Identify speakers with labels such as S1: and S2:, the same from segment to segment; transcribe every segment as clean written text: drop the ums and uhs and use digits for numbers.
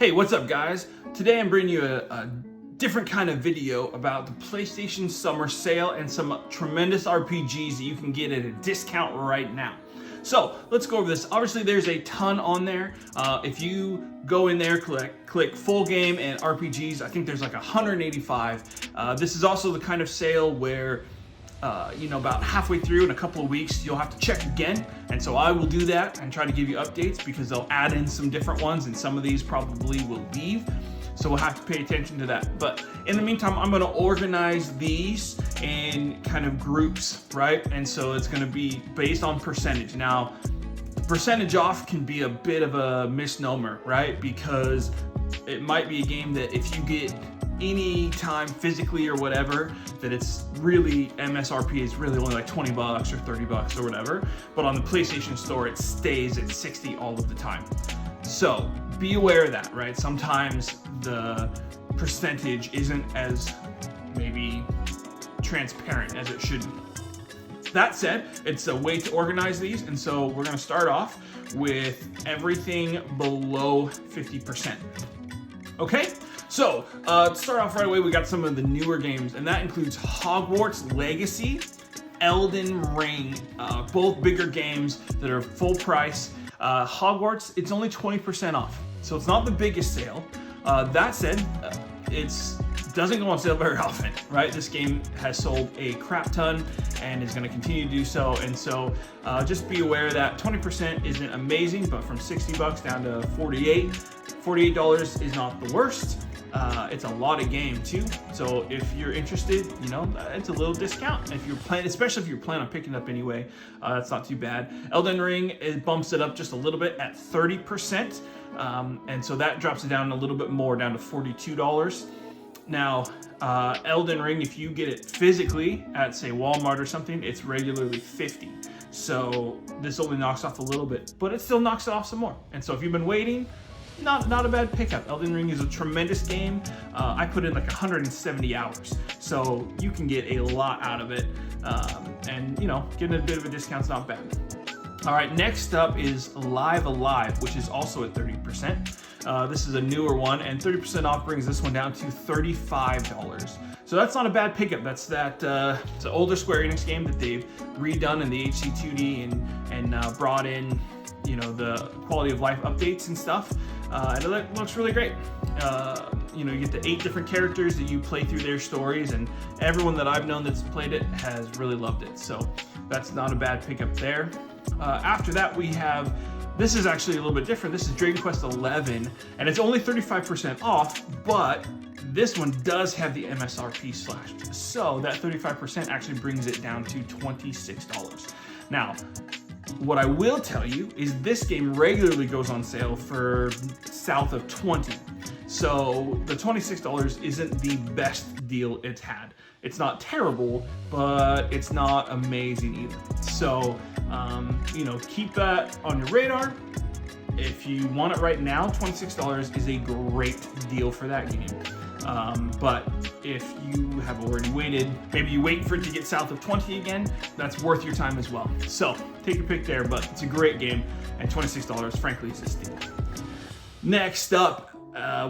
S1: Hey, what's up guys? Today I'm bringing you a different kind of video about the PlayStation Summer Sale and some tremendous RPGs that you can get at a discount right now. So let's go over this. Obviously there's a ton on there. If you go in there, click full game and RPGs, I think there's like 185. This is also the kind of sale where about halfway through in a couple of weeks, you'll have to check again. And so I will do that and try to give you updates because they'll add in some different ones and some of these probably will leave. So we'll have to pay attention to that. But in the meantime, I'm gonna organize these in kind of groups, right? And so it's gonna be based on percentage. Now, percentage off can be a bit of a misnomer, right? Because it might be a game that if you get any time physically or whatever, that it's really MSRP is really only like 20 bucks or 30 bucks or whatever. But on the PlayStation Store, it stays at 60 all of the time. So be aware of that, right? Sometimes the percentage isn't as maybe transparent as it should be. That said, it's a way to organize these. And so we're gonna start off with everything below 50%. Okay? So, to start off right away, we got some of the newer games, and that includes Hogwarts Legacy, Elden Ring, both bigger games that are full price. Hogwarts, it's only 20% off, so it's not the biggest sale. That said, it doesn't go on sale very often, right? This game has sold a crap ton and is gonna continue to do so, and so just be aware that 20% isn't amazing, but from 60 bucks down to $48 is not the worst. It's a lot of game too, so if you're interested, it's a little discount. If you're planning, especially if you're planning on picking it up anyway, that's not too bad. Elden Ring, it bumps it up just a little bit at 30%, and so that drops it down a little bit more, down to $42. Now, Elden Ring, if you get it physically at say Walmart or something, it's regularly $50. So this only knocks off a little bit, but it still knocks it off some more. And so if you've been waiting, not a bad pickup. Elden Ring is a tremendous game. I put in like 170 hours, so you can get a lot out of it, and getting a bit of a discount's not bad. All right, next up is Live Alive, which is also at 30%. This is a newer one, and 30% off brings this one down to $35. So that's not a bad pickup. It's an older Square Enix game that they've redone in the HC2D and brought in the quality of life updates and stuff, and it looks really great. You get the 8 different characters that you play through their stories, and everyone that I've known that's played it has really loved it, so that's not a bad pickup there. After that, we have, this is actually a little bit different. This is Dragon Quest XI, and it's only 35% off, but this one does have the MSRP slashed, so that 35% actually brings it down to $26. Now, what I will tell you is this game regularly goes on sale for south of 20. So the $26 isn't the best deal it's had. It's not terrible, but it's not amazing either. So, keep that on your radar. If you want it right now, $26 is a great deal for that game. But if you have already waited, maybe you wait for it to get south of 20 again, that's worth your time as well. So take your pick there, but it's a great game, and $26, frankly, is a steal. Next up,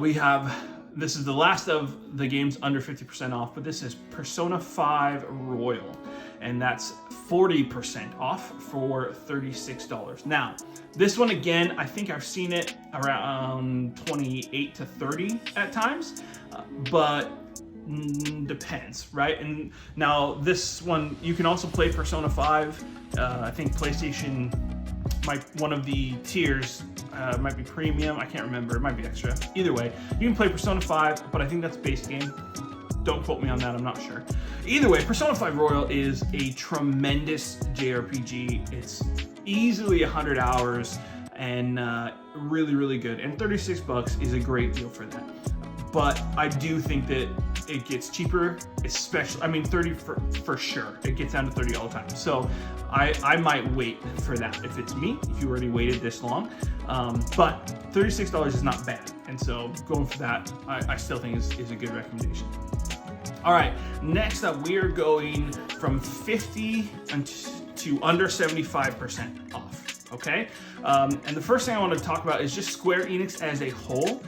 S1: we have, this is the last of the games under 50% off, but this is Persona 5 Royal, and that's 40% off for $36. Now, this one again, I think I've seen it around 28 to 30 at times, but depends, right? And now this one, you can also play Persona 5. I think PlayStation one of the tiers might be premium. I can't remember. It might be extra. Either way, you can play Persona 5, but I think that's base game. Don't quote me on that, I'm not sure. Either way, Persona 5 Royal is a tremendous JRPG. It's easily 100 hours and really, really good. And 36 bucks is a great deal for that. But I do think that it gets cheaper, especially, 30 for sure. It gets down to 30 all the time. So I might wait for that if it's me, if you already waited this long. But $36 is not bad. And so going for that, I still think is a good recommendation. All right, next up, we are going from 50 to under 75% off, okay? And the first thing I want to talk about is just Square Enix as a whole.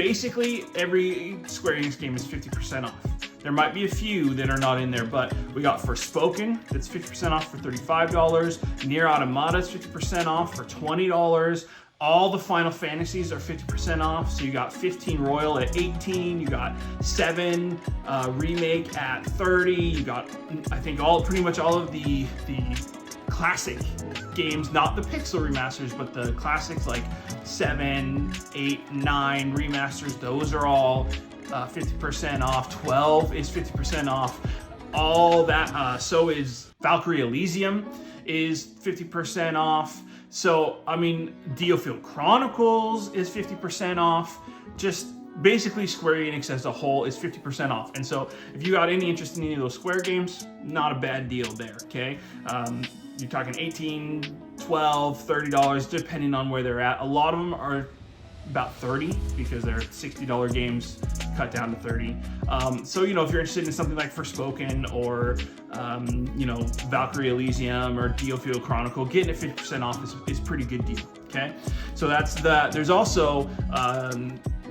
S1: basically every Square Enix game is 50% off. There might be a few that are not in there, but we got Forspoken, that's 50% off for $35. Nier Automata is 50% off for $20. All the Final Fantasies are 50% off. So you got 15 Royal at 18. You got 7 Remake at 30. You got, I think, pretty much all of the classic games, not the pixel remasters, but the classics like 7, 8, 9 remasters. Those are all 50% off. 12 is 50% off. All that. So is Valkyrie Elysium is 50% off. So, I mean, DioField Chronicles is 50% off. Just basically Square Enix as a whole is 50% off. And so if you got any interest in any of those Square games, not a bad deal there, okay? You're talking $18, $12, $30, depending on where they're at. A lot of them are about $30 because they're $60 games cut down to $30. So, you know, if you're interested in something like Forspoken or, you know, Valkyrie Elysium or DioField Chronicle, getting it 50% off is pretty good deal, okay? So that's that. There's also,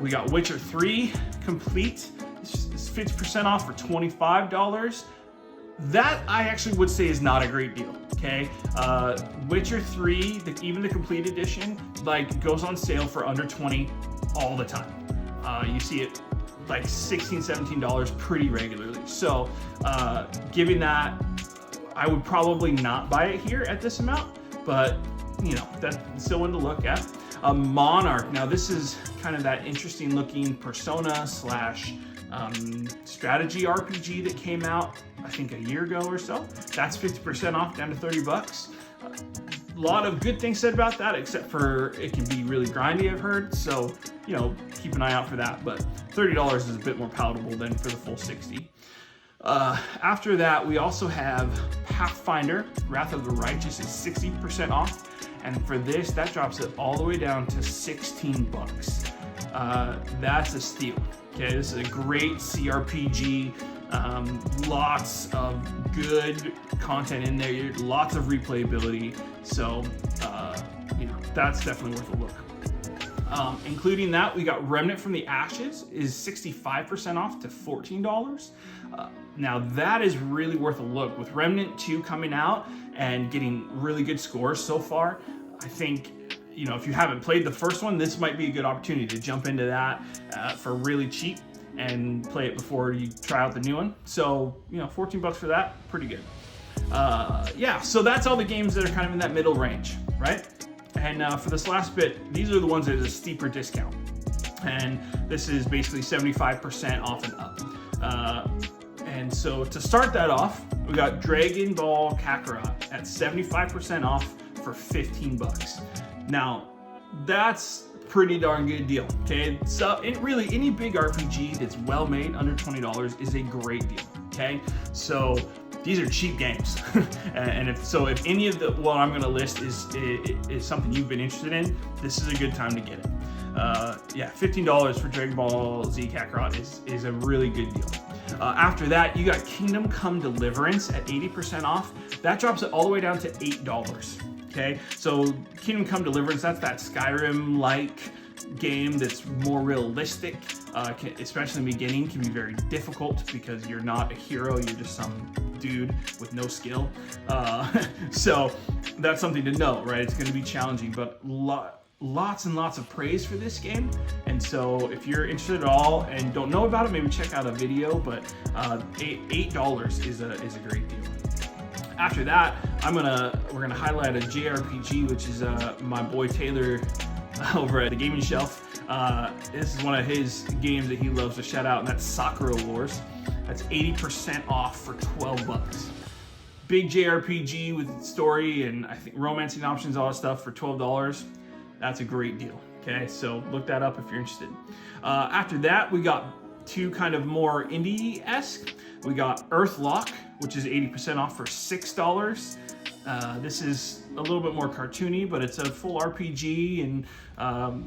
S1: we got Witcher 3 Complete. It's 50% off for $25. That I actually would say is not a great deal, okay? Witcher 3, even the Complete Edition, like, goes on sale for under $20 all the time. You see it like $16, $17 pretty regularly. So, given that, I would probably not buy it here at this amount, but, you know, that's still one to look at. Monarch, now this is kind of that interesting looking Persona / strategy RPG that came out, I think, a year ago or so. That's 50% off, down to $30. A lot of good things said about that, except for it can be really grindy, I've heard. So, you know, keep an eye out for that. But $30 is a bit more palatable than for the full $60. After that, we also have Pathfinder, Wrath of the Righteous is 60% off. And for this, that drops it all the way down to $16. That's a steal. Okay, this is a great CRPG. Lots of good content in there. Lots of replayability. So, you know, that's definitely worth a look. Including that, we got Remnant from the Ashes is 65% off to $14. Now that is really worth a look. With Remnant 2 coming out and getting really good scores so far, I think, you know, if you haven't played the first one, this might be a good opportunity to jump into that for really cheap and play it before you try out the new one. So, you know, $14 for that, pretty good. Yeah, so that's all the games that are kind of in that middle range, right? And for this last bit, these are the ones that is a steeper discount. And this is basically 75% off and up. And so to start that off, we got Dragon Ball Kakarot at 75% off for $15. Now, that's pretty darn good deal, okay? So really any big RPG that's well made under $20 is a great deal, okay? So these are cheap games. And if any of the what I'm gonna list is something you've been interested in, this is a good time to get it. Yeah, $15 for Dragon Ball Z Kakarot is a really good deal. After that, you got Kingdom Come Deliverance at 80% off. That drops it all the way down to $8. Okay, so Kingdom Come Deliverance, that's that Skyrim-like game that's more realistic, especially in the beginning, can be very difficult because you're not a hero, you're just some dude with no skill. So that's something to know, right? It's going to be challenging, but lots and lots of praise for this game. And so if you're interested at all and don't know about it, maybe check out a video, but $8 is a great deal. After that, we're gonna highlight a JRPG, which is my boy Taylor over at the Gaming Shelf. This is one of his games that he loves to shout out, and that's Sakura Wars. That's 80% off for $12. Big JRPG with story and I think romancing options, all that stuff for $12. That's a great deal. Okay, so look that up if you're interested. After that, we got two kind of more indie-esque. We got Earthlock, which is 80% off for $6. This is a little bit more cartoony, but it's a full RPG and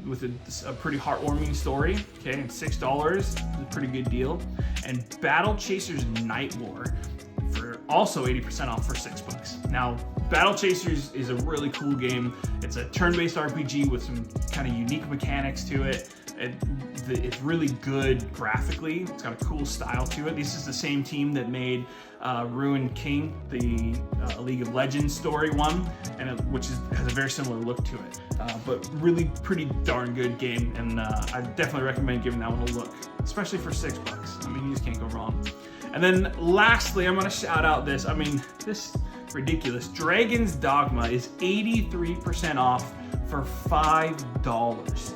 S1: with a pretty heartwarming story. Okay, and $6 is a pretty good deal. And Battle Chasers Night War for also 80% off for $6. Now, Battle Chasers is a really cool game. It's a turn-based RPG with some kind of unique mechanics to it. it's really good graphically. It's got a cool style to it. This is the same team that made Ruined King, the League of Legends story one, and which has a very similar look to it. But really pretty darn good game, and I definitely recommend giving that one a look, especially for $6. I mean, you just can't go wrong. And then lastly, I'm gonna shout out this. I mean, this ridiculous. Dragon's Dogma is 83% off for $5.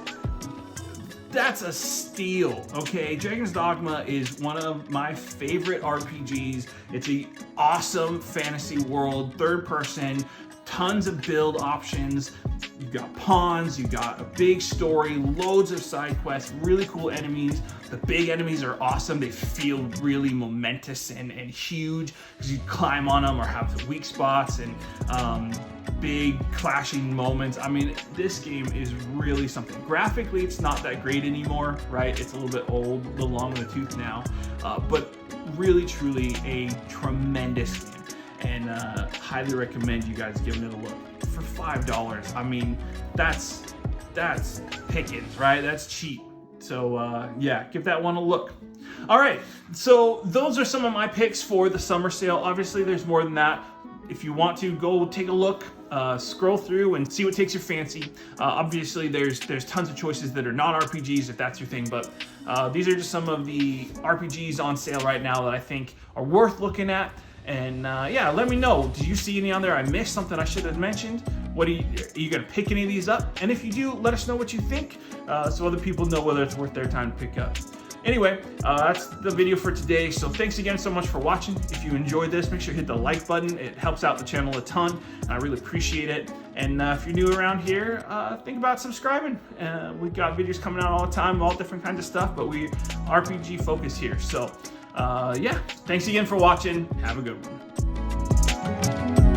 S1: That's a steal, okay? Dragon's Dogma is one of my favorite RPGs. It's an awesome fantasy world, third person, tons of build options. You've got pawns, you've got a big story, loads of side quests, really cool enemies. The big enemies are awesome. They feel really momentous and huge because you climb on them or have weak spots and big clashing moments. I mean, this game is really something. Graphically, it's not that great anymore, right? It's a little bit old, a little long in the tooth now, but really, truly a tremendous game. And highly recommend you guys giving it a look for $5. I mean, that's pickings, right? That's cheap. So yeah, give that one a look. All right, so those are some of my picks for the summer sale. Obviously, there's more than that. If you want to, go take a look, scroll through and see what takes your fancy. Obviously, there's tons of choices that are not RPGs if that's your thing, but these are just some of the RPGs on sale right now that I think are worth looking at. And yeah, let me know. Did you see any on there I missed? Something I should have mentioned? Are you gonna pick any of these up? And if you do, let us know what you think, so other people know whether it's worth their time to pick up. Anyway, that's the video for today. So thanks again so much for watching. If you enjoyed this, make sure you hit the like button. It helps out the channel a ton, and I really appreciate it. And if you're new around here, think about subscribing. We've got videos coming out all the time, all different kinds of stuff, but we RPG focused here. So yeah, thanks again for watching. Have a good one.